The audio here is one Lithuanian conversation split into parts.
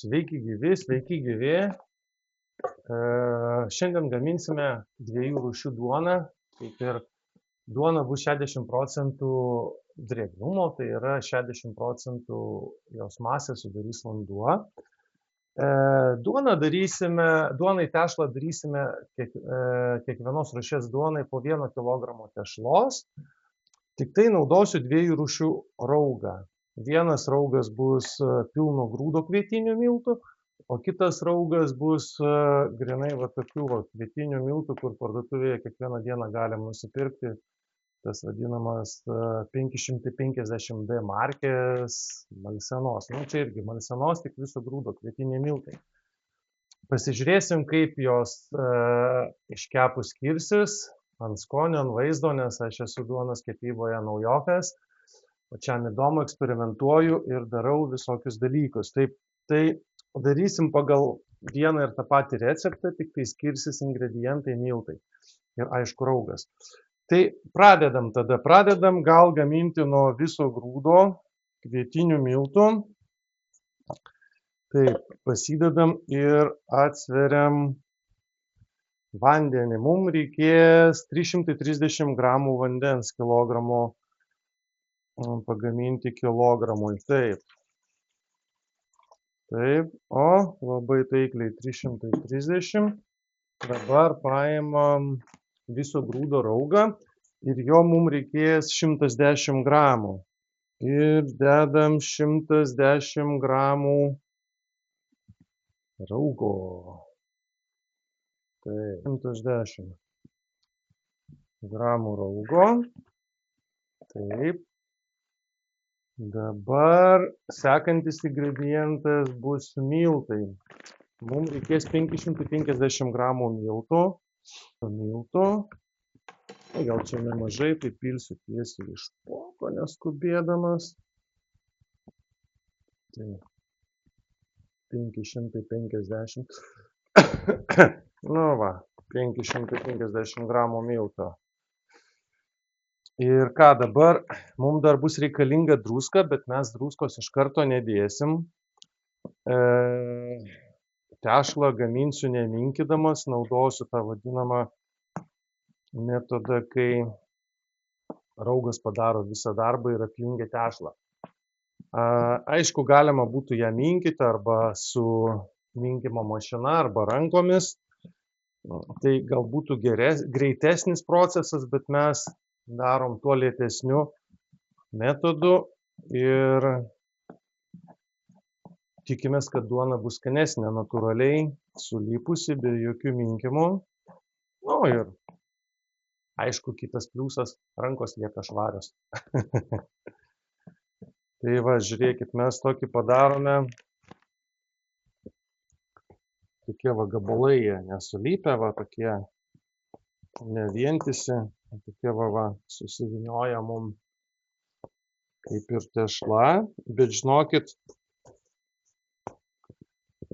Sveiki gyvi, sveiki gyvi. Šiandien gaminsime 2 rūšių duoną. Kaip ir duona bus 60% drėgnumo, tai yra 60% jos masės sudarys vanduo. Duonai tešlą darysime kiekvienos rūšies duonai po 1 kg tešlos. Tik tai naudosiu 2 rūšių raugą. Vienas raugas bus pilno grūdo kvietinių miltų, o kitas raugas bus grinai tokių kvietinių miltų, kur parduotuvėje kiekvieną dieną galim nusipirkti. Tas vadinamas 550D markės malsenos. Čia irgi malsenos, tik viso grūdo kvietiniai miltai. Pasižiūrėsim, kaip jos iškepus skirsis ant skonio, ant vaizdo, nes aš esu duonos kepyboje naujokas. Pačiam įdomu, eksperimentuoju ir darau visokius dalykus. Tai darysim pagal vieną ir tą patį receptą, tik tai skirsis ingredientai miltai ir aišku raugas. Tai pradedam gal gaminti nuo viso grūdo kvietinių miltų. Taip, pasidedam ir atsveriam vandenį. Mums reikės 330 gramų vandens kilogramo pagaminti kilogramui. Taip, o labai taikliai 330. Dabar paimam viso grūdo raugą ir jo mums reikės 110 gramų. Ir dedam 110 gramų raugo. Taip, 110 gramų raugo. Taip. Dabar sekantis ingredientas bus miltai. Mums reikės 550 gramų miltų. Gal čia nemažai, tai pilsiu tiesiai iš poko, neskubėdamas. Tai 550. 550 gramų milto. Ir ką dabar, mums dar bus reikalinga druska, bet mes druskos iš karto nedėsim. Tešlą gaminsiu neminkydamas, naudosiu tą vadinamą metodą, kai raugas padaro visą darbą ir apjungia tešlą. Aišku, galima būtų ją minkyti arba su minkimo mašina arba rankomis. Tai gal būtų greitesnis procesas, bet mes darom tuo lėtesniu metodu ir tikimės, kad duona bus skanesnė, natūraliai sulipusi, be jokių minkimų. Ir aišku, kitas pliusas, rankos lieka švarios. Tai žiūrėkit, mes tokį padarome. Tokie gabalai nesulypę, tokie nevientisi. Tokie susivynioja mums kaip ir tešla, bet žinokit,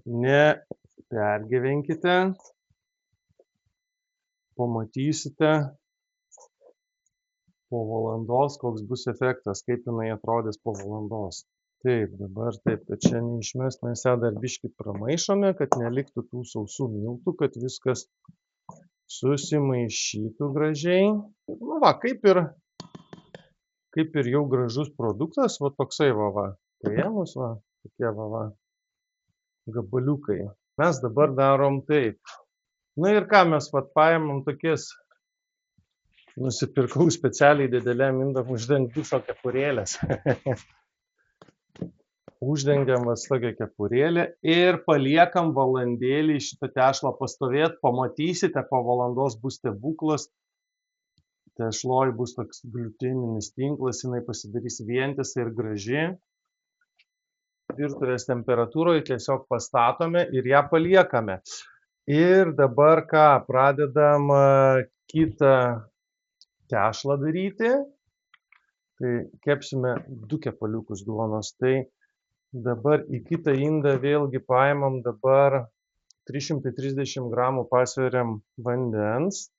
nepergyvenkite, pamatysite po valandos, koks bus efektas, kaip jinai atrodys po valandos. Taip, dabar taip, kad čia neišmest, mes ją dar biškį pramaišome, kad neliktų tų sausų miltų, kad viskas susimaišytų gražiai. Kaip ir jau gražus produktas, toksai paėmus, tokie gabaliukai. Mes dabar darom taip. Ir ką mes paėmam tokias, nusipirkau specialiai didelėm indam uždengti dušo kepurėlės. Uždengiam tokią kepurėlę ir paliekam valandėlį šitą tešlą pastovėti. Pamatysite, po valandos bus stebuklas. Tešloj bus toks gliuteninis tinklas, jinai pasidarys vientisa ir graži. Virtuvės temperatūroje tiesiog pastatome ir ją paliekame. Ir dabar ką, pradedam kitą tešlą daryti. Tai kepsime 2 kepaliukus duonos. Tai dabar į kitą indą vėlgi paimam dabar 330 gramų pasveriam vandens.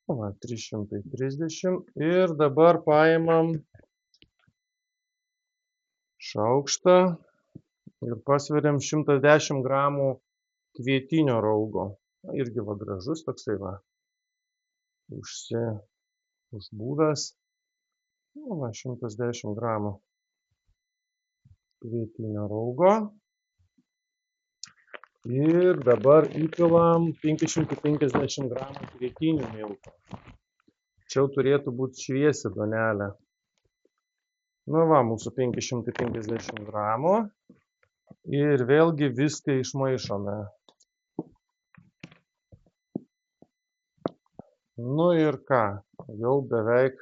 330 ir dabar paimam šaukštą ir pasveriam 110 gramų kvietinio raugo. Irgi va gražus toksai va, užbūvęs. Nu, va, 110 gramų kvietinio raugo. Ir dabar įpilam 550 gramų kvietinių miltų. Čia jau turėtų būti šviesi duonelė. Nu va, mūsų 550 gramų. Ir vėlgi viską išmaišome. Nu ir ką, jau beveik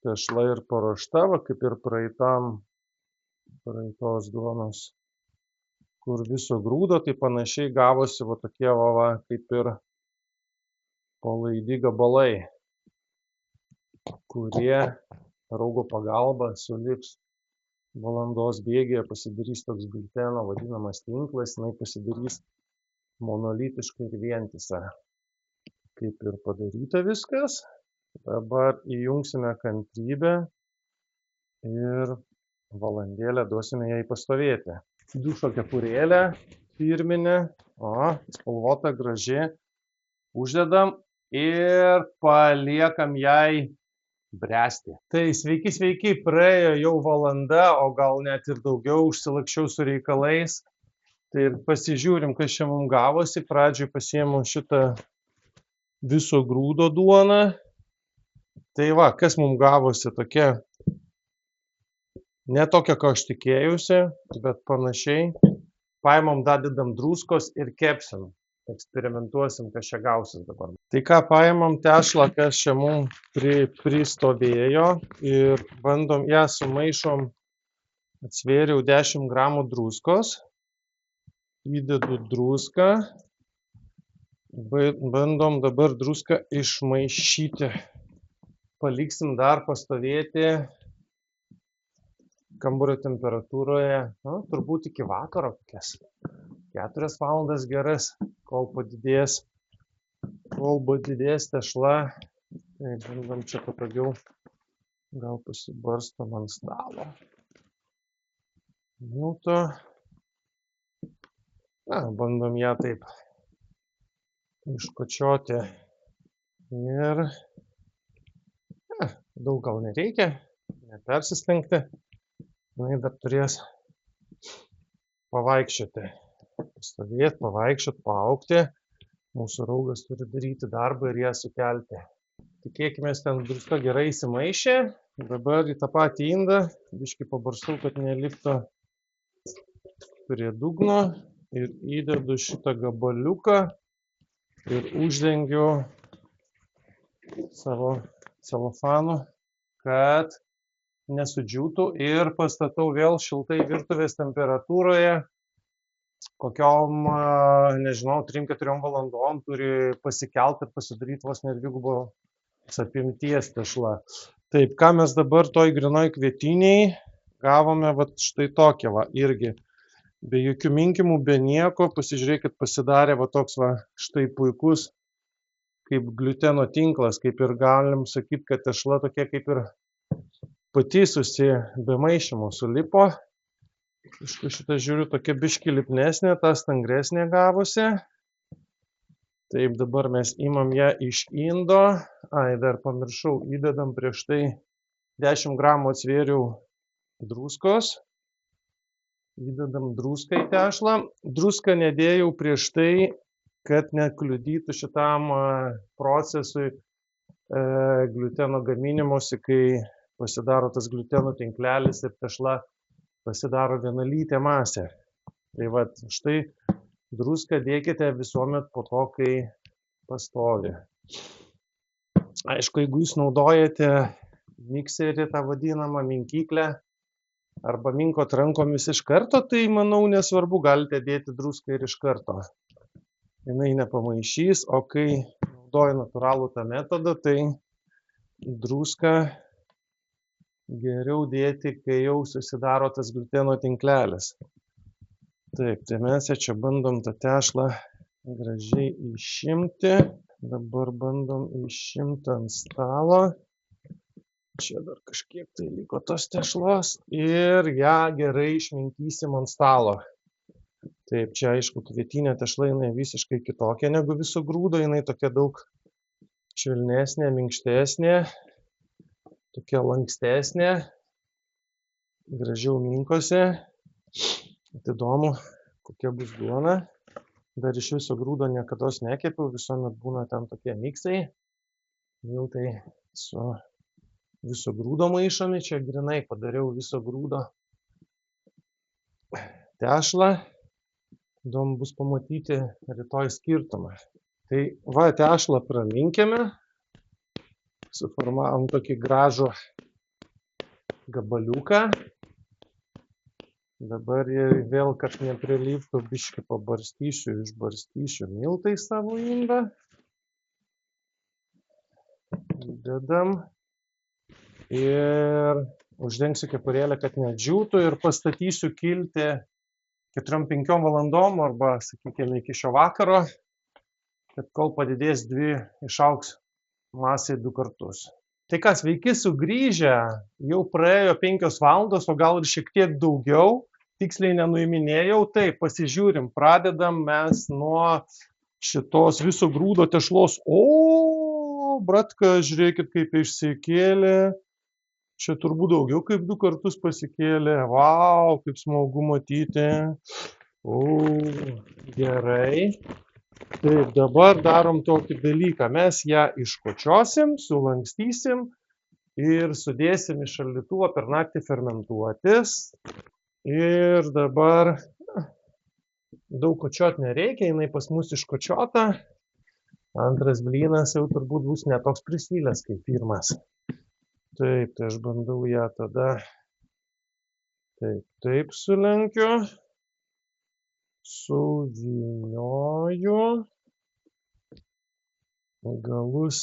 tešla ir paruošta, va, kaip ir praeitos duonos, kur viso grūdo, tai panašiai gavosi va tokie va, kaip ir palaidi gabalai, kurie raugo pagalba sulips valandos bėgyje, pasidarys toks gliuteno vadinamas tinklas, jinai pasidarys monolitiškai ir vientisa. Kaip ir padaryta viskas. Dabar įjungsime kantrybę ir valandėlę duosime jai pastovėti. Dušo kepurėlę firminę, spalvota, graži, uždedam ir paliekam jai bręsti. Tai sveiki, praėjo jau valanda, o gal net ir daugiau, užsilakščiau su reikalais. Tai ir pasižiūrim, kas čia mums gavosi. Pradžioj pasiėmiau šitą viso grūdo duoną. Tai va, kas mums gavosi tokia, ne tokia, ko aš tikėjusi, bet panašiai. Paimam, dadedam druskos ir kepsim. Eksperimentuosim, kas čia gausis dabar. Tai ką, paimam tešlą, kas čia mums pristovėjo ir bandom ją sumaišom. Atsvėriau 10 gramų druskos, įdedu druską, bandom dabar druską išmaišyti. Paliksim dar pastovėti kambario temperatūroje, turbūt iki vakaro kokias 4 valandas geras, kol padidės tešla. Tai bandom čia patogiau, gal pasibarstom ant stalo milto. Bandom ją taip iškočioti ir daug gal nereikia, nepersistengti. Jinai dar turės pavaikščioti. Pastovėti, pavaikščioti, paaugti. Mūsų raugas turi daryti darbą ir ją sukelti. Tikėkime, ten druska gerai įsimaišė. Dabar į tą patį indą biškį pabarstau, kad neliptų prie dugno. Ir įdedu šitą gabaliuką ir uždengiu savo celofanu, kad nesudžiūtų, ir pastatau vėl šiltai virtuvės temperatūroje. Kokiom, nežinau, 3-4 valandom turi pasikelt ir pasidaryti vos ne dvigubos apimties tešla. Taip, ką mes dabar toj grinoj kvietiniai gavome, va štai tokia va, irgi. Be jokių minkimų, be nieko, pasižiūrėkit, pasidarė va toks va, štai puikus, kaip gliuteno tinklas, kaip ir galim sakyti, kad tešla tokia kaip ir patisusi be maišymo sulipo. Šitą žiūriu tokia biški lipnesnė, ta stangresnė gavosi. Taip, dabar mes imam ją iš indo. Dar pamiršau, įdedam prieš tai 10 gramų atsvėriau druskos. Įdedam druską į tešlą. Druską nedėjau prieš tai, kad nekliudytų šitam procesui gliuteno gaminimosi, kai pasidaro tas gliuteno tinklelis ir tešla pasidaro vienalytė masė. Tai va, štai druską dėkite visuomet po to, kai pastovi. Aišku, jeigu jūs naudojate mikserį, tą vadinamą minkyklę, arba minkot rankomis iš karto, tai manau nesvarbu, galite dėti druską ir iš karto. Jinai nepamaišys, o kai naudoju natūralų tą metodą, tai druską geriau dėti, kai jau susidaro tas gliuteno tinklelis. Taip, tai mes čia bandom tą tešlą gražiai išimti. Dabar bandom išimti ant stalo. Čia dar kažkiek tai liko tos tešlos ir ją gerai išminkysim ant stalo. Taip, čia aišku, kvietinė tešla jinai visiškai kitokia negu viso grūdo, jinai tokia daug švelnesnė, minkštesnė, tokia lankstesnė, gražiau minkosi. Įdomu, kokia bus duona. Dar iš viso grūdo niekados nekepiau, visuomet būna ten tokie miksai. Miltai su viso grūdo maišomi, čia grinai padariau viso grūdo tešlą. Įdomu bus pamatyti rytoj skirtumą. Tai va, tešlą praminkėme, suformavom tokį gražų gabaliuką. Dabar vėl, kad neprilyptų, biškį pabarstysiu, išbarstysiu miltai savo indą. Dedam ir uždengsiu kepurėlę, kad nedžiūtų ir pastatysiu kilti 4-5 valandom arba, sakykime, iki šio vakaro, kad kol padidės išaugs masė 2 kartus. Tai kas, sveiki sugrįžę, jau praėjo 5 valandos, o gal ir šiek tiek daugiau, tiksliai nenuiminėjau, taip, pasižiūrim, pradedam mes nuo šitos viso grūdo tešlos. O, bratka, žiūrėkit, kaip išsikėlė, čia turbūt daugiau kaip 2 kartus pasikėlė, vau, kaip smagu matyti, o, gerai. Taip, dabar darom tokį dalyką. Mes ją iškočiosim, sulankstysim ir sudėsim į šaldytuvą per naktį fermentuotis. Ir dabar daug kočiot nereikia, jinai pas mus iškočiota. Antras blynas jau turbūt bus netoks prisvilęs kaip pirmas. Taip, tai aš bandau ją tada taip sulenkiu. Suvynioju, galus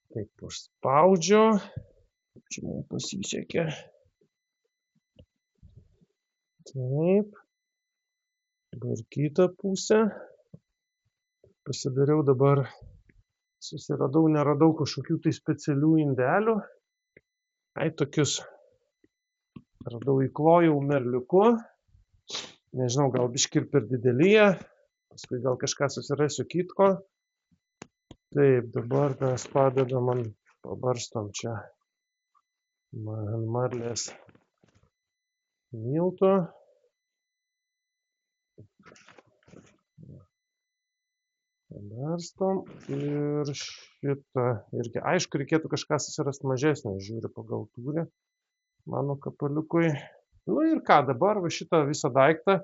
taip užspaudžiu, čia mums pasisekė, taip, dabar kitą pusę, pasidariau dabar, neradau kažkokių tai specialių indelių, tokius radau, įklojau merliuku. Nežinau, gal biškį ir per didelį, paskui gal kažką susirasiu kitko. Taip, dabar mes padedam, pabarstom čia ant marlės miltų. Pabarstom ir šitą irgi. Aišku, reikėtų kažką susirasti mažesnį, žiūriu pagal tūrį mano kapaliukui. Nu ir ką, dabar va šitą visą daiktą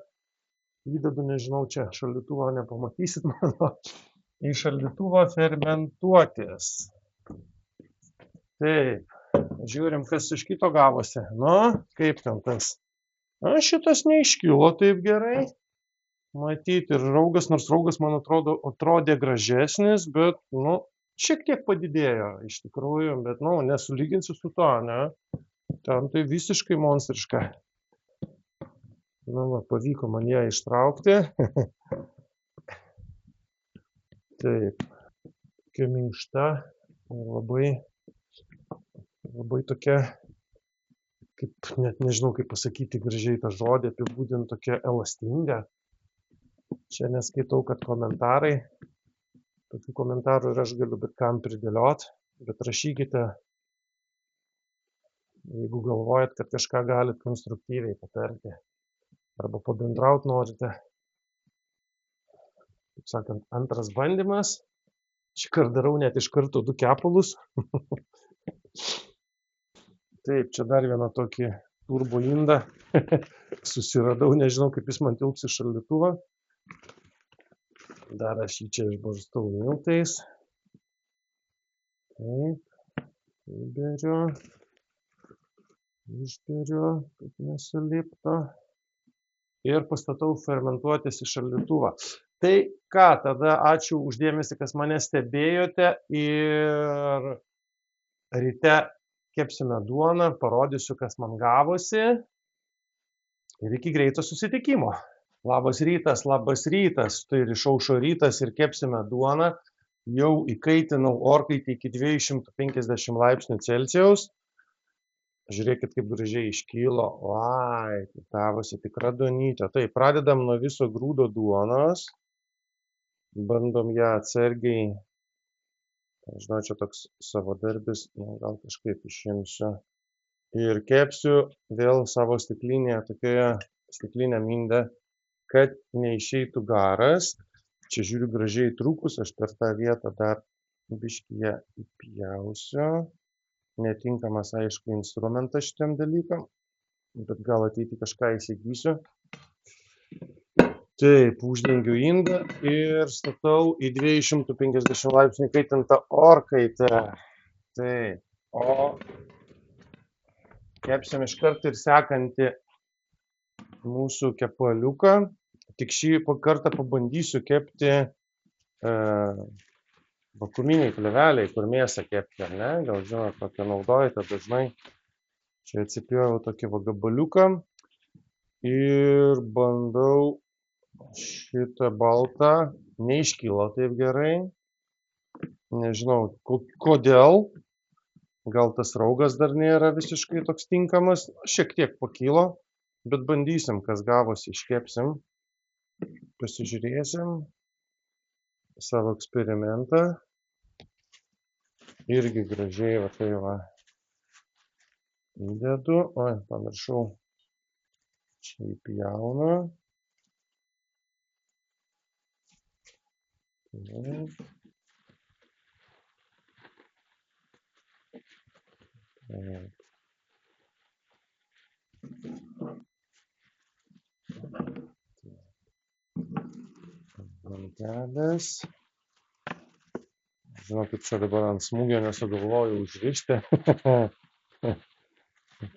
įdedu, nežinau, čia šaldytuvo nepamatysit mano, į šaldytuvą fermentuotis. Taip, žiūrim, kas iš kito gavosi. Nu, kaip ten tas. Na, šitas neiškilo taip gerai. Matyti ir raugas, nors raugas, man atrodo, atrodė gražesnis, bet, nu, šiek tiek padidėjo iš tikrųjų, bet, nu, nesulyginsiu su to, ne? Ten tai visiškai monstriška. Nu, va, pavyko man ją ištraukti. Taip, tokia minkšta, labai tokia, kaip, net nežinau, kaip pasakyti gražiai tą žodį, apibūdinti tokia elastinga. Čia neskaitau, kad komentarai, tokių komentarų ir aš galiu bet kam pridėliot, bet rašykite, jeigu galvojat, kad kažką galit konstruktyviai patarti. Arba pabendraut norite. Taip sakant, antras bandymas. Šįkart darau net iš karto 2 kepalus. Taip, čia dar vieną tokį turbo indą. Susiradau, nežinau, kaip jis man tilps į šaldytuvą. Dar aš jį čia išbarstau miltais. Taip, įberiu. Išberiu, kad nesulipto. Ir pastatau fermentuotis į šaldytuvą. Tai ką, tada ačiū uždėmesį, kas mane stebėjote ir ryte kepsime duoną, parodysiu, kas man gavosi ir iki greito susitikimo. Labas rytas, štai ir išaušo rytas ir kepsime duoną. jau įkaitinau orkaitę iki 250 laipsnių Celsijaus. Žiūrėkit, kaip gražiai iškylo. Vai, gavosi tikra duonytė. Tai pradedam nuo viso grūdo duonos. Bandom ją atsargiai. Žinau, čia toks savadarbis, gal kažkaip išimsiu. Ir kepsiu vėl savo stiklinėje, tokioje stiklinėm indę, kad neišeitų garas. Čia žiūriu gražiai trūkus, aš per tą vietą dar biškį ją įpjausiu. Netinkamas, aišku, instrumentas šitiem dalykam, bet gal ateiti kažką įsigysiu. Taip, uždengiu indą ir statau į 250 laipsnių kaitintą orkaitę. Taip, o kepsim iškart ir sekantį mūsų kepaliuką. Tik šį kartą pabandysiu kepti vakuuminiai plėveliai, kur mėsą kepti, ar ne? Gal žinot, kokią naudojate dažnai. Čia atsipjoviau tokį gabaliuką ir bandau šitą baltą. Neiškylo taip gerai. Nežinau, kodėl. Gal tas raugas dar nėra visiškai toks tinkamas. Šiek tiek pakilo, bet bandysim, kas gavosi, iškepsim. Pasižiūrėsim savo eksperimentą. Irgi gražiai, va tai va, įdedu. Oi, pamiršau. Čia įpjaunu. Taip. Vantelės. Žinau, kaip čia dabar ant smūgio nesugalvoju užrišti.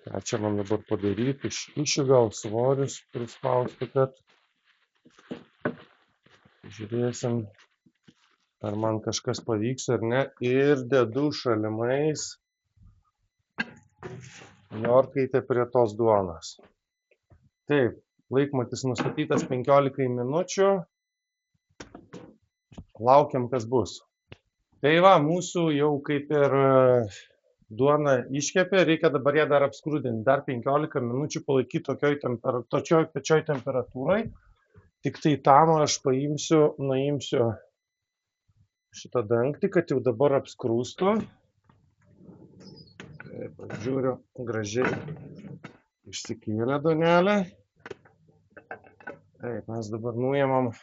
Ką čia man dabar padaryti? Iš gal svorius prispausti, kad žiūrėsim, ar man kažkas pavyks ar ne. Ir dedu šalimais orkaitę prie tos duonos. Taip, laikmatis nustatytas 15 minučių. Laukiam, kas bus. Tai va, mūsų jau kaip ir duona iškepė, reikia dabar ją dar apskrudinti. Dar 15 minučių palaikyti tokioj pačioj temperatūrai. Tik tai tam aš nuimsiu šitą dangtį, kad jau dabar apskrūstų. Taip, žiūriu, gražiai išsikėlė duonelė. Taip, mes dabar nuimam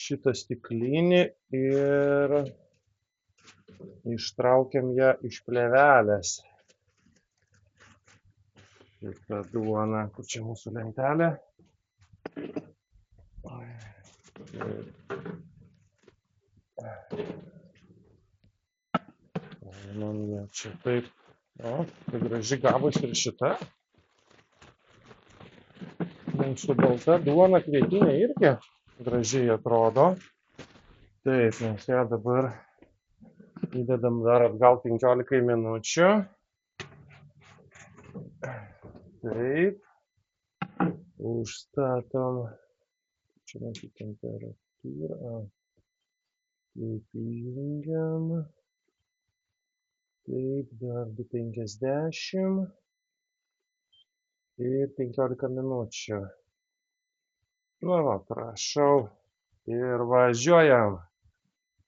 šitą stiklinį ir ištraukiam ją iš plėvelės. Šitą duoną, kur čia mūsų lentelė. Man ją čia taip. O, tai graži gavosi ir šita. Mūsų balta duona kvietinė irgi gražiai atrodo. Taip, mes ją dabar įdedam dar atgal 15 minučių. Taip. Užstatom. Čia mūsų temperatūra. Taip, įjungiam. Taip, dar 250. Ir 15 minučių. Nu va, prašau. Ir važiuojam.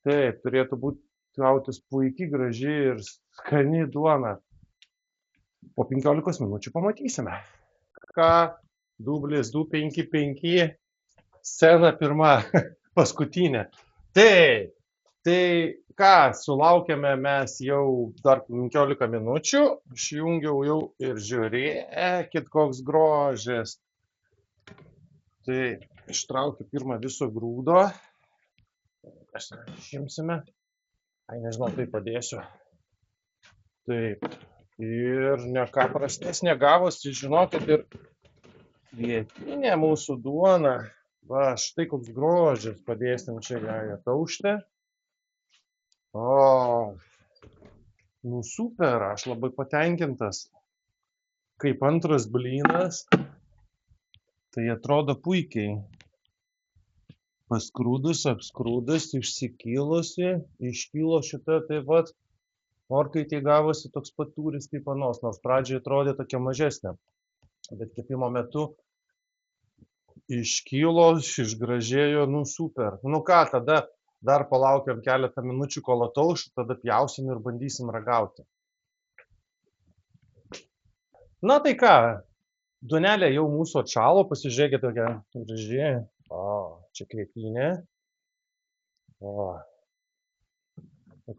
Taip, turėtų gautis puikiai graži ir skani duona. Po 15 minučių pamatysime. Ką? Dublis 255. Scena pirma, paskutinė. Taip, tai ką, sulaukėme mes jau dar 15 minučių. Išjungiau jau ir žiūrėkit, koks grožis. Tai ištraukiu pirmą viso grūdo. Išimsime. Ai, nežinau, tai padėsiu. Taip. Ir ne ką prastesnė gavosi, žinokit, ir kvietinė mūsų duona. Va, štai koks grožis. Padėsim čia ją ataušti. O, nu super, aš labai patenkintas. Kaip antras blynas. Tai atrodo puikiai. paskrūdusi, apskrūdusi, išsikilusi, iškilo šita taip pat. Orkaitė gavosi toks pat tūris kaip anos, nors pradžioje atrodė tokia mažesnė. Bet kepimo metu iškilo, išgražėjo, nu super. Nu ką, tada dar palaukiam keletą minučių, kol atauš, tada pjausim ir bandysim ragauti. Na tai ką, duonelė jau mūsų atšalo, pasižiūrėkite tokia graži. O, čia kvietinė. O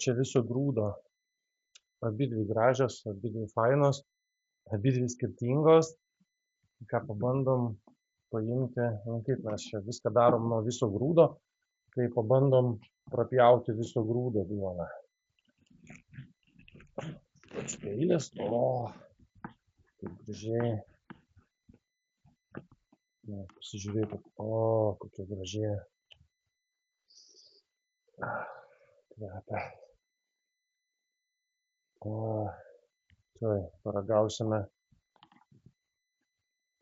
čia viso grūdo. Abidvi gražios, abidvi fainos, abidvi skirtingos. Ką pabandom paimti, nu kaip mes čia viską darom nuo viso grūdo, kai pabandom prapjauti viso grūdo duoną. Peilis, o, kaip gražiai. Pasižiūrėkit, o, kokia gražiai. Kvepia. O, tai paragausime,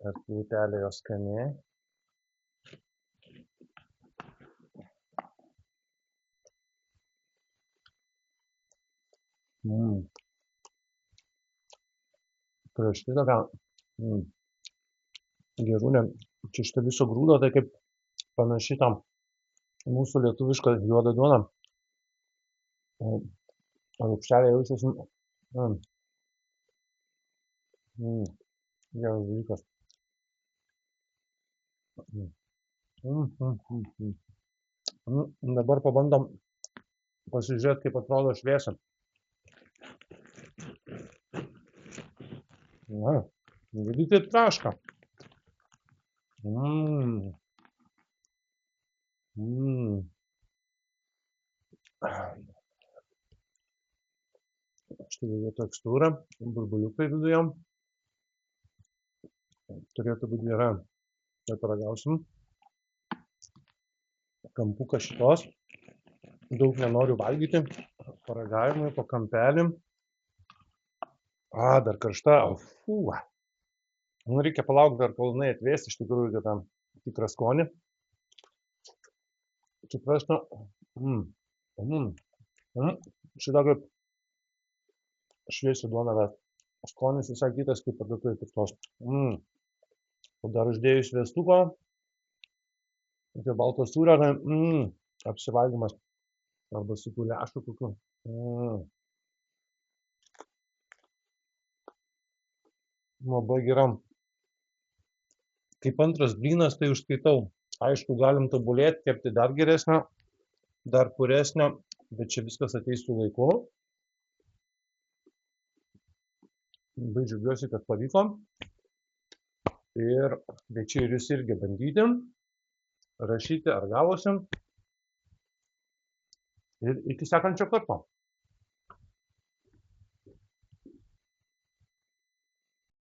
ar plūtelė jos skani. Prieš tai tokia gerūnė, čia šitą viso grūdo, tai kaip panaši tam mūsų lietuvišką juodą duoną. Rūgštelė jaučiasi. Geras dalykas. Dabar pabandom pasižiūrėti, kaip atrodo šviesa. Na, girdite trašką. Štai jo tekstūra, burbuliukai viduje. Turėtų būti gera. Tai paragausim. Kampuką šitos. Daug nenoriu valgyti. Paragavimui po kampelį. Dar karšta. Nu, reikia palaukti dar, kol jinai atvės, iš tikrųjų, kad tam tikrą skonį. Suprastų. Šitą kaip šviesių duoną, bet skonis visai kitas kaip parduotuvėje pirktos. O dar uždėjus šviestuvą, apie balto sūrio, apsivalgymas. Arba su guliašu kokiu. Labai geram. Kaip antras blynas, tai užskaitau. Aišku, galim tobulėti, kepti dar geresnio, dar puresnio, bet čia viskas ateis su laiku. Labai džiaugiuosi, kad pavyko. Ir kviečiu ir jūs irgi bandyti, rašyti, ar gavosi. Ir iki sekančio karto.